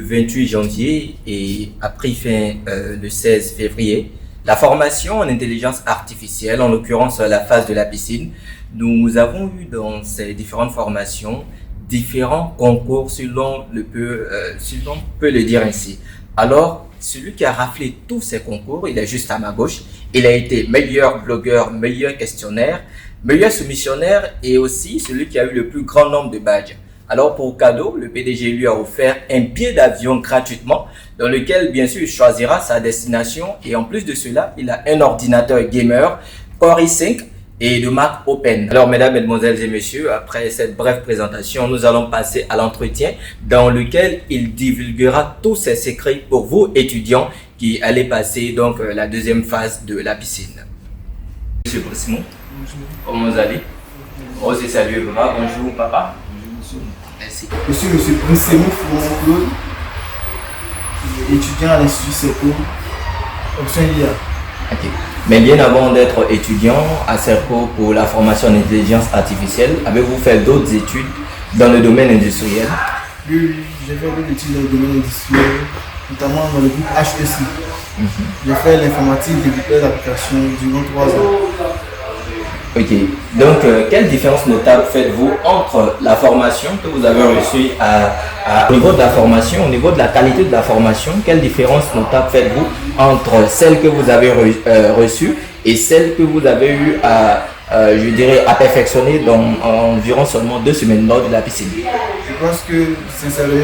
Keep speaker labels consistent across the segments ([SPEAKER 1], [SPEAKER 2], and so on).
[SPEAKER 1] 28 janvier et a pris fin le 16 février. La formation en intelligence artificielle, en l'occurrence la phase de la piscine, nous avons eu dans ces différentes formations différents concours, si l'on peut le dire ainsi. Alors, celui qui a raflé tous ces concours, il est juste à ma gauche. Il a été meilleur blogueur, meilleur questionnaire, meilleur soumissionnaire et aussi celui qui a eu le plus grand nombre de badges. Alors pour cadeau, le PDG lui a offert un billet d'avion gratuitement dans lequel bien sûr il choisira sa destination et en plus de cela, il a un ordinateur gamer Core i5 et de marque Open. Alors mesdames, mesdemoiselles et messieurs, après cette brève présentation, nous allons passer à l'entretien dans lequel il divulguera tous ses secrets pour vous étudiants qui allez passer donc la deuxième phase de la piscine. Monsieur Brissimon, bonjour. Comment vous allez? On se salue papa, bonjour papa. Merci.
[SPEAKER 2] Monsieur Brissimon Claude, étudiant à l'Institut CERCO, option IA.
[SPEAKER 1] Ok. Mais bien avant d'être étudiant à CERCO pour la formation en intelligence artificielle, avez-vous fait d'autres études dans le domaine industriel?
[SPEAKER 2] Oui, j'ai fait d'autres études dans le domaine industriel, notamment dans le groupe HEC. J'ai fait l'informatique développeur d'application durant 3 ans.
[SPEAKER 1] Ok, donc quelle différence notable faites-vous entre la formation que vous avez reçue au niveau de la formation, au niveau de la qualité de la formation, quelle différence notable faites-vous entre celle que vous avez reçue et celle que vous avez eu à perfectionner dans environ seulement 2 semaines lors de la piscine?
[SPEAKER 2] Je pense que sincèrement,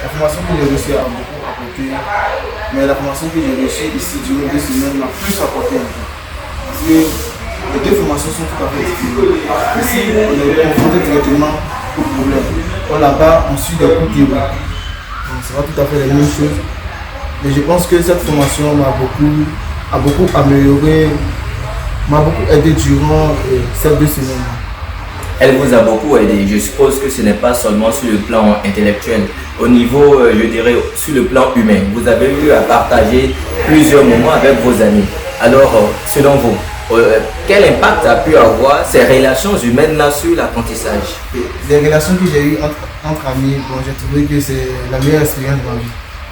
[SPEAKER 2] la formation que j'ai reçue a beaucoup apporté, mais la formation que j'ai reçue ici durant 2 semaines m'a plus apporté un peu. Parce que les deux formations sont tout à fait différentes. Ici, on est confronté directement au problème. Là-bas, on suit des cours théoriques. Donc, ce n'est pas tout à fait la même chose. Mais je pense que cette formation m'a beaucoup amélioré, m'a beaucoup aidé durant ces 2 semaines.
[SPEAKER 1] Elle vous a beaucoup aidé. Je suppose que ce n'est pas seulement sur le plan intellectuel. Au niveau, je dirais, sur le plan humain. Vous avez eu à partager plusieurs moments avec vos amis. Alors, selon vous, quel impact a pu avoir ces relations humaines-là sur l'apprentissage?
[SPEAKER 2] Les relations que j'ai eues entre amis, j'ai trouvé que c'est la meilleure expérience de ma vie.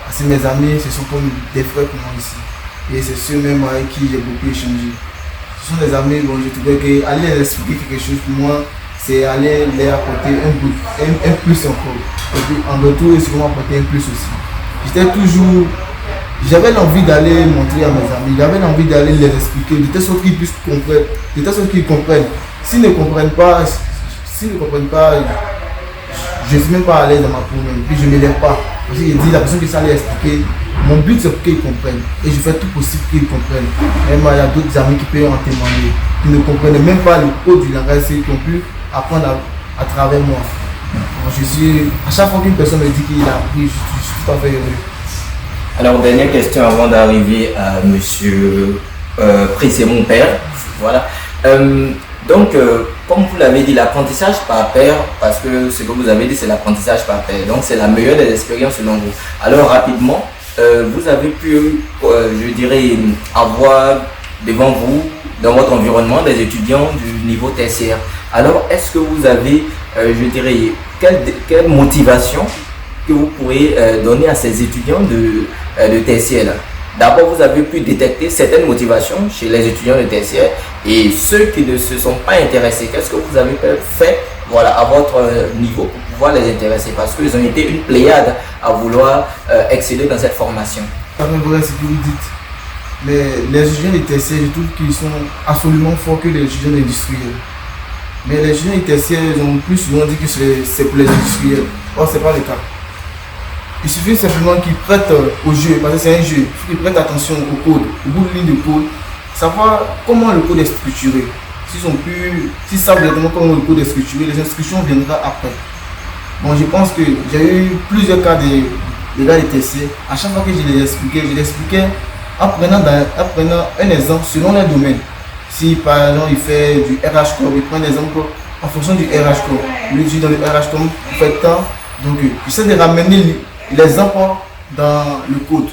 [SPEAKER 2] Parce que mes amis, ce sont comme des frères pour moi ici. Et c'est ceux-mêmes avec qui j'ai beaucoup échangé. Ce sont des amis, j'ai trouvé qu'aller leur expliquer quelque chose pour moi, c'est aller leur apporter un plus encore. Et puis en retour, ils vont apporter un plus aussi. J'avais l'envie d'aller montrer à mes amis, j'avais l'envie d'aller les expliquer, de telle sorte qu'ils puissent comprendre, de telle sorte qu'ils comprennent. S'ils ne comprennent pas, je ne suis même pas à l'aise dans ma peau même, puis je ne m'élève pas. Parce que j'ai dit, la personne qui s'allait expliquer, mon but c'est pour qu'ils comprennent. Et je fais tout possible pour qu'ils comprennent. Même il y a d'autres amis qui peuvent en témoigner, qui ne comprennent même pas le code du langage, qui ont pu apprendre à travers moi. Donc, à chaque fois qu'une personne me dit qu'il a appris, je suis tout à fait heureux.
[SPEAKER 1] Alors, dernière question avant d'arriver à monsieur Prissé, mon père. Voilà. Donc, comme vous l'avez dit, l'apprentissage par pair, parce que ce que vous avez dit, c'est l'apprentissage par pair. Donc, c'est la meilleure des expériences selon vous. Alors, rapidement, vous avez pu, je dirais, avoir devant vous, dans votre environnement, des étudiants du niveau tertiaire. Alors, est-ce que vous avez, je dirais, quelle motivation que vous pourrez donner à ces étudiants de tertiaire? D'abord, vous avez pu détecter certaines motivations chez les étudiants de tertiaire et ceux qui ne se sont pas intéressés. Qu'est-ce que vous avez fait à votre niveau pour pouvoir les intéresser? Parce qu'ils ont été une pléiade à vouloir exceller dans cette formation.
[SPEAKER 2] C'est vrai ce que vous dites. Mais les étudiants de tertiaire, je trouve qu'ils sont absolument forts que les étudiants industriels. Mais les étudiants de tertiaire, ils ont plus souvent dit que c'est pour les industriels. Or, ce n'est pas le cas. Il suffit simplement qu'ils prêtent au jeu, parce que c'est un jeu. Il faut qu'ils prêtent attention au code, au bout de ligne de code, savoir comment le code est structuré. S'ils savent exactement comment le code est structuré, les instructions viendront après. Bon, je pense que j'ai eu plusieurs cas de gars de TC. À chaque fois que je les expliquais en prenant un exemple selon les domaines. Si par exemple il fait du RH Core, il prend un exemple en fonction du RH Core. Lui dit dans le RH Core, il fait tant. Donc, j'essaie de ramener les enfants dans le code.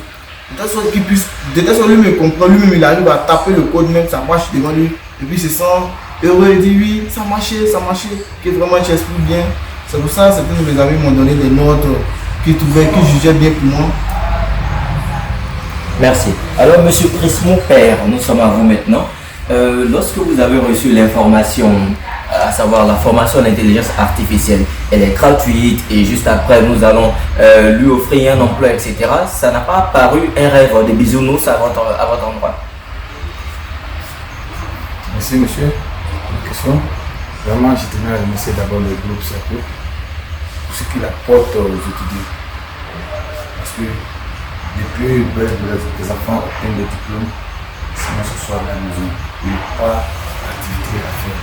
[SPEAKER 2] De telle sorte qu'il puisse, de telle sorte lui-même comprend, lui-même il arrive à taper le code, même ça marche devant lui. Et puis il se sent heureux, il dit oui, ça marchait, que vraiment j'explique bien. C'est pour ça que certains de mes amis m'ont donné des notes qui jugeait bien pour moi.
[SPEAKER 1] Merci. Alors, Monsieur Prismo Père, nous sommes à vous maintenant. Lorsque vous avez reçu l'information, à savoir la formation en intelligence artificielle, elle est gratuite et juste après nous allons lui offrir un emploi, etc. Ça n'a pas paru un rêve de bisounours à votre endroit?
[SPEAKER 3] Merci monsieur pour la question. Vraiment, je tenais à remercier d'abord le groupe Cercle pour ce qu'il apporte aux étudiants. Parce que les plus belles des enfants obtiennent des diplômes, sinon ce soit à la maison. Il n'y a pas d'activité à faire,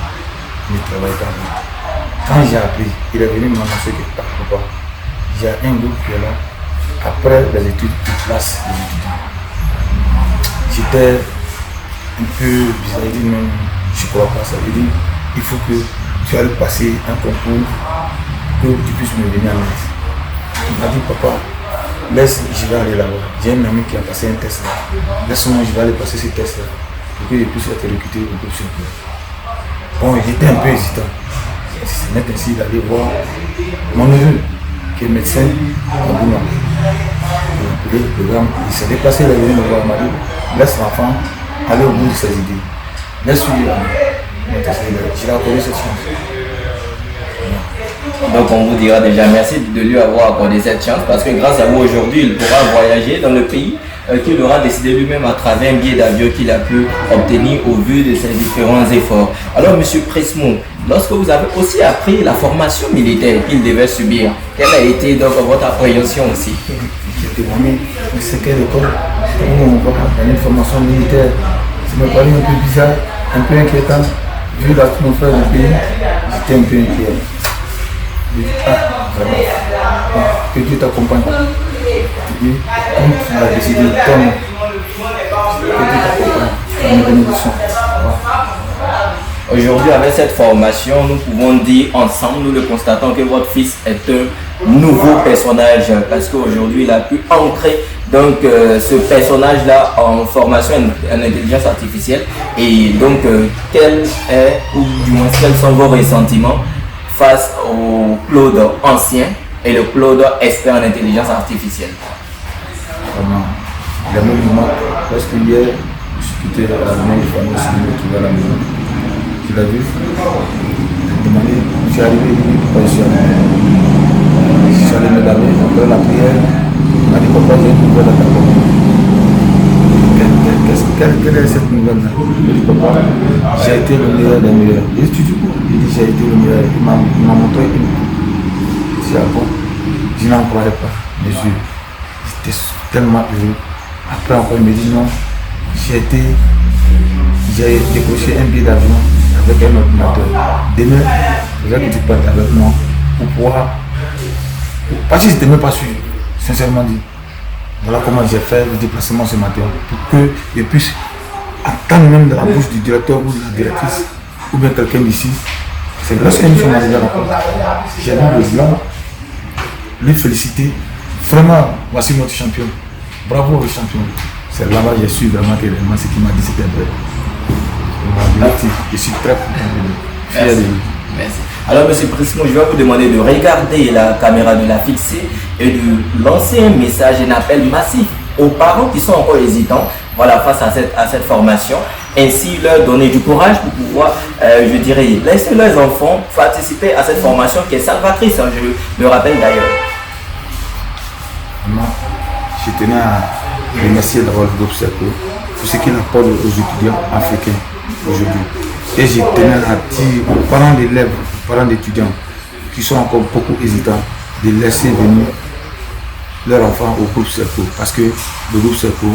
[SPEAKER 3] il ne travaille pas bien. Quand j'ai appris, il est venu m'annoncer que papa, il y a un groupe qui est là, après les études, il place les étudiants. J'étais un peu bizarre, il dit non, je ne crois pas ça. Il dit, il faut que tu ailles passer un concours pour que tu puisses me venir en aide. Il m'a dit, papa, laisse, je vais aller là-bas. J'ai un ami qui a passé un test là. Laisse-moi, je vais aller passer ce test là pour que je puisse être recruté au groupe Cercle. Bon, il était un peu hésitant. C'est net ainsi d'aller voir mon neveu, qui est médecin à Bouna. Le programme, il s'est déplacé, il est venu me voir, il m'a dit, laisse l'enfant aller au bout de ses idées. Laisse-lui là. Je l'ai accordé cette chance.
[SPEAKER 1] Donc on vous dira déjà merci de lui avoir accordé cette chance parce que grâce à vous aujourd'hui il pourra voyager dans le pays qu'il aura décidé lui-même à travers un billet d'avion qu'il a pu obtenir au vu de ses différents efforts. Alors Monsieur Prismo, lorsque vous avez aussi appris la formation militaire qu'il devait subir, quelle a été donc votre appréhension aussi?
[SPEAKER 3] J'étais vraiment, mais c'est quelle école? Comment on va dans une formation militaire? Ça me paraît un peu bizarre, un peu inquiétant. Vu l'atmosphère du pays, j'étais un peu inquiet. Je dis, vraiment, que Dieu t'accompagne. Je dis, comme tu as décidé, tombe. Que Dieu t'accompagne. Une bénédiction.
[SPEAKER 1] Aujourd'hui, avec cette formation, nous pouvons dire ensemble, nous le constatons que votre fils est un nouveau personnage parce qu'aujourd'hui, il a pu ancrer donc ce personnage-là en formation en intelligence artificielle. Et donc, quel est, ou du moins quels sont vos ressentiments face au Claude ancien et le Claude expert en intelligence artificielle?
[SPEAKER 3] Vraiment, les mots du manque, parce que hier, je suis quitté à la maison, je suis allé à la maison. Tu l'as vu? Je demandé, je suis arrivé, je suis arrivé. Je suis allé me laver, après la prière, il m'a dit, papa, j'ai une nouvelle à t'apporter. Quelle est cette nouvelle-là? Je dis, papa, j'ai été le meilleur des meilleurs. Il dit, tu dis quoi? Il dit, j'ai été le meilleur. Il m'a montré une coupe. Je dis, ah bon? Je n'en croyais pas. Mais j'étais tellement heureux. Après encore, il me dit, non, j'ai décroché un billet d'avion avec un ordinateur. Demain, je voudrais que tu partes avec moi pour pouvoir. Parce que je n'étais même pas sûr, sincèrement dit. Voilà comment j'ai fait le déplacement ce matin pour que je puisse attendre même de la bouche du directeur ou de la directrice ou bien quelqu'un d'ici. C'est lorsque nous sommes arrivés à la porte. J'ai vu le blanc, les féliciter. Vraiment, voici notre champion. Bravo au champion. C'est là-bas que j'ai su vraiment que ce qu'il m'a dit c'était vrai. Je suis très fier de lui.
[SPEAKER 1] Merci. Alors, Monsieur Prismo, je vais vous demander de regarder la caméra, de la fixer et de lancer un message, un appel massif aux parents qui sont encore hésitants, voilà, face à cette formation. Ainsi, leur donner du courage pour pouvoir, je dirais, laisser leurs enfants participer à cette formation qui est salvatrice, hein, je le rappelle d'ailleurs.
[SPEAKER 3] Je tenais à remercier d'abord le groupe Cercle pour ce qu'il apporte aux étudiants africains aujourd'hui. Et je tenais à dire aux parents d'élèves, aux parents d'étudiants qui sont encore beaucoup hésitants de laisser venir leurs enfants au groupe Cercle. Parce que le groupe Cercle,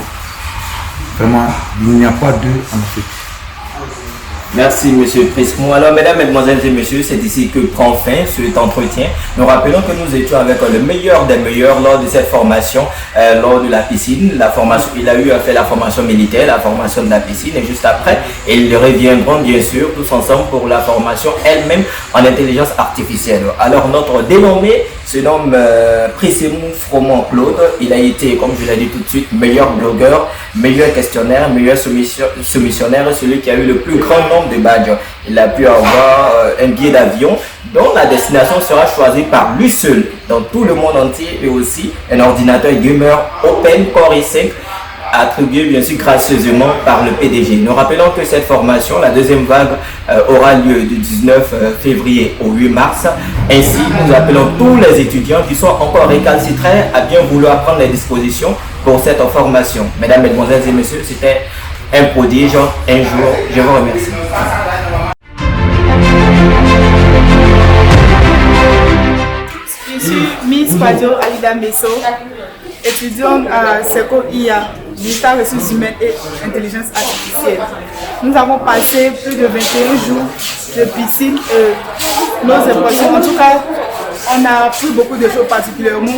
[SPEAKER 3] vraiment, il n'y a pas d'eux en Afrique.
[SPEAKER 1] Merci Monsieur Prismo. Alors mesdames, mesdemoiselles et messieurs, c'est ici que prend fin cet entretien. Nous rappelons que nous étions avec le meilleur des meilleurs lors de cette formation, lors de la piscine. La formation, il a eu à faire la formation militaire, la formation de la piscine et juste après, ils reviendront bien sûr tous ensemble pour la formation elle-même en intelligence artificielle. Alors notre dénommé se nomme Prismo Froment Claude. Il a été, comme je l'ai dit tout de suite, meilleur blogueur, meilleur questionnaire, meilleur soumissionnaire, celui qui a eu le plus grand nombre de badge. Il a pu avoir un billet d'avion dont la destination sera choisie par lui seul dans tout le monde entier, et aussi un ordinateur gamer Open Core i5 attribué bien sûr gracieusement par le PDG. Nous rappelons que cette formation, la deuxième vague, aura lieu du 19 février au 8 mars. Ainsi, nous appelons tous les étudiants qui sont encore récalcitrants à bien vouloir prendre les dispositions pour cette formation. Mesdames, Mesdemoiselles et Messieurs, c'était un prodige, un jour. Je vous remercie.
[SPEAKER 4] Je suis Miss Padio Alida Messo, étudiante à CECO IA, Digital Ressources Humaines et Intelligence Artificielle. Nous avons passé plus de 21 jours de piscine et nos impressions. En tout cas, on a appris beaucoup de choses particulièrement.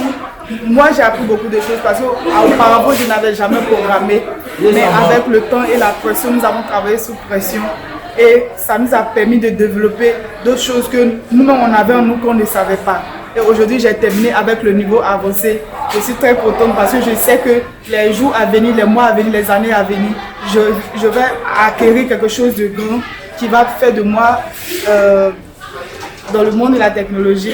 [SPEAKER 4] Moi, j'ai appris beaucoup de choses parce qu'auparavant, je n'avais jamais programmé. Mais avec le temps et la pression, nous avons travaillé sous pression. Et ça nous a permis de développer d'autres choses que nous-mêmes on avait en nous qu'on ne savait pas. Et aujourd'hui, j'ai terminé avec le niveau avancé. Je suis très contente parce que je sais que les jours à venir, les mois à venir, les années à venir, je vais acquérir quelque chose de grand qui va faire de moi, dans le monde de la technologie,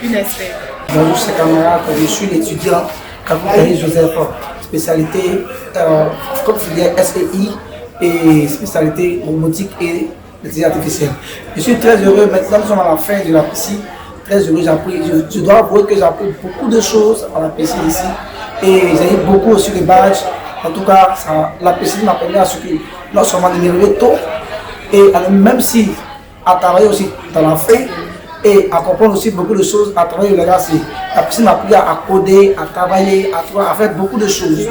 [SPEAKER 4] une experte.
[SPEAKER 5] Bonjour, chers camarades, je suis l'étudiant Kaboukari Joseph, spécialité comme filière SEI et spécialité robotique et intelligence artificielle. Je suis très heureux, maintenant nous sommes à la fin de la piscine, très heureux, je dois avouer que j'ai appris beaucoup de choses à la piscine ici et j'ai eu beaucoup aussi de badges. En tout cas, la piscine m'a permis à ce que non seulement de me lever tôt, et même si à travailler aussi dans la fin, et à comprendre aussi beaucoup de choses à travers le legacy. La piscine m'a appris à coder, à travailler, à faire beaucoup de choses.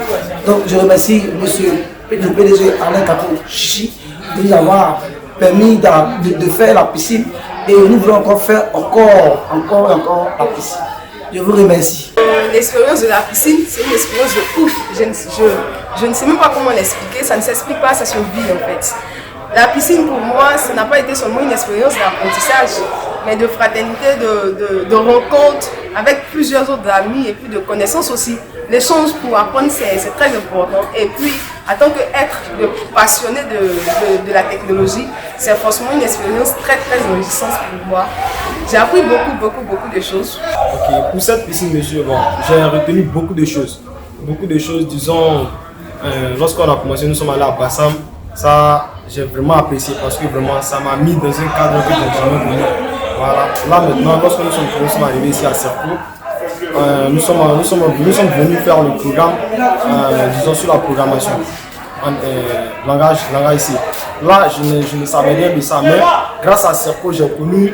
[SPEAKER 5] Donc je remercie monsieur le PDG Alain Kapo Chichi de nous avoir permis de faire la piscine et nous voulons encore faire encore la piscine. Je vous remercie.
[SPEAKER 6] L'expérience de la piscine, c'est une expérience de ouf. Je ne sais même pas comment l'expliquer, ça ne s'explique pas, ça se vit en fait. La piscine pour moi, ça n'a pas été seulement une expérience d'apprentissage, mais de fraternité, de rencontre avec plusieurs autres amis et puis de connaissances aussi. L'échange pour apprendre, c'est très important. Et puis, en tant qu'être passionné de la technologie, c'est forcément une expérience très enrichissante pour moi. J'ai appris beaucoup de choses.
[SPEAKER 7] Ok, pour cette piscine, monsieur, bon, j'ai retenu beaucoup de choses. Beaucoup de choses, disons, lorsqu'on a commencé, nous sommes allés à Bassam, ça, j'ai vraiment apprécié parce que vraiment, ça m'a mis dans un cadre que je n'ai jamais connu. Voilà. Là maintenant, lorsque nous sommes arrivés ici à Serco, nous sommes venus faire le programme, disons, sur la programmation, langage ici. Là, je ne savais rien de ça, mais grâce à Serco, j'ai connu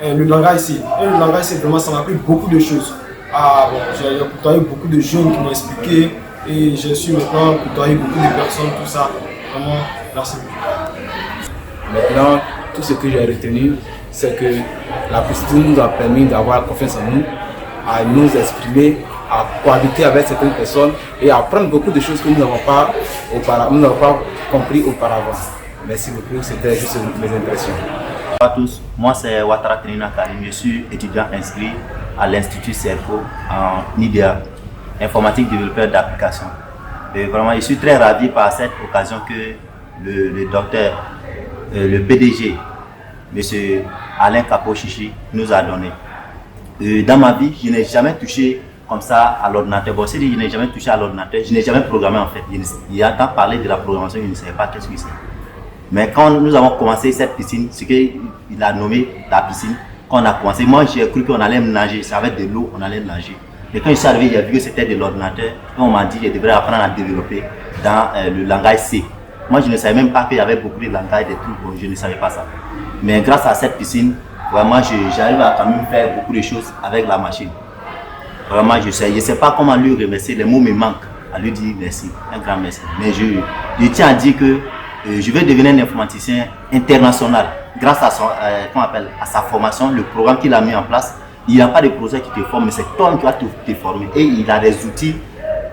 [SPEAKER 7] le langage ici. Et le langage ici, vraiment, ça m'a appris beaucoup de choses. Bon, j'ai côtoyé beaucoup de jeunes qui m'ont expliqué et je suis maintenant côtoyé beaucoup de personnes, tout ça. Vraiment, merci beaucoup.
[SPEAKER 3] Maintenant, tout ce que j'ai retenu, c'est que la piscine nous a permis d'avoir confiance en nous, à nous exprimer, à cohabiter avec certaines personnes et à apprendre beaucoup de choses que nous n'avons pas compris auparavant. Merci beaucoup, c'était juste mes impressions.
[SPEAKER 8] Bonjour à tous, moi c'est Ouattara Tenina Karim, je suis étudiant inscrit à l'Institut CERCO en IDEA, informatique développeur d'application. Et vraiment, je suis très ravi par cette occasion que le docteur, le PDG, M. Alain Kapo Chichi, nous a donné. Dans ma vie, je n'ai jamais touché comme ça à l'ordinateur. Bon, c'est-à-dire je n'ai jamais touché à l'ordinateur, je n'ai jamais programmé en fait. Il a tant parlé de la programmation, je ne savais pas qu'est-ce que c'est. Mais quand nous avons commencé cette piscine, ce qu'il a nommé la piscine, quand on a commencé, moi j'ai cru qu'on allait nager, c'est avec de l'eau, on allait nager. Et quand je suis arrivé, j'ai vu que c'était de l'ordinateur. On m'a dit que je devrais apprendre à développer dans le langage C. Moi, je ne savais même pas qu'il y avait beaucoup de langages, des trucs, bon, je ne savais pas ça. Mais grâce à cette piscine, vraiment, j'arrive à quand même faire beaucoup de choses avec la machine. Vraiment, je sais pas comment lui remercier, les mots me manquent à lui dire merci, un grand merci. Mais je tiens à dire que je vais devenir un informaticien international grâce à à sa formation, le programme qu'il a mis en place. Il n'y a pas de projet qui te forme, mais c'est toi qui vas te former. Et il a des outils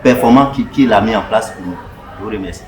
[SPEAKER 8] performants qu'il a mis en place pour nous. Je vous remercie.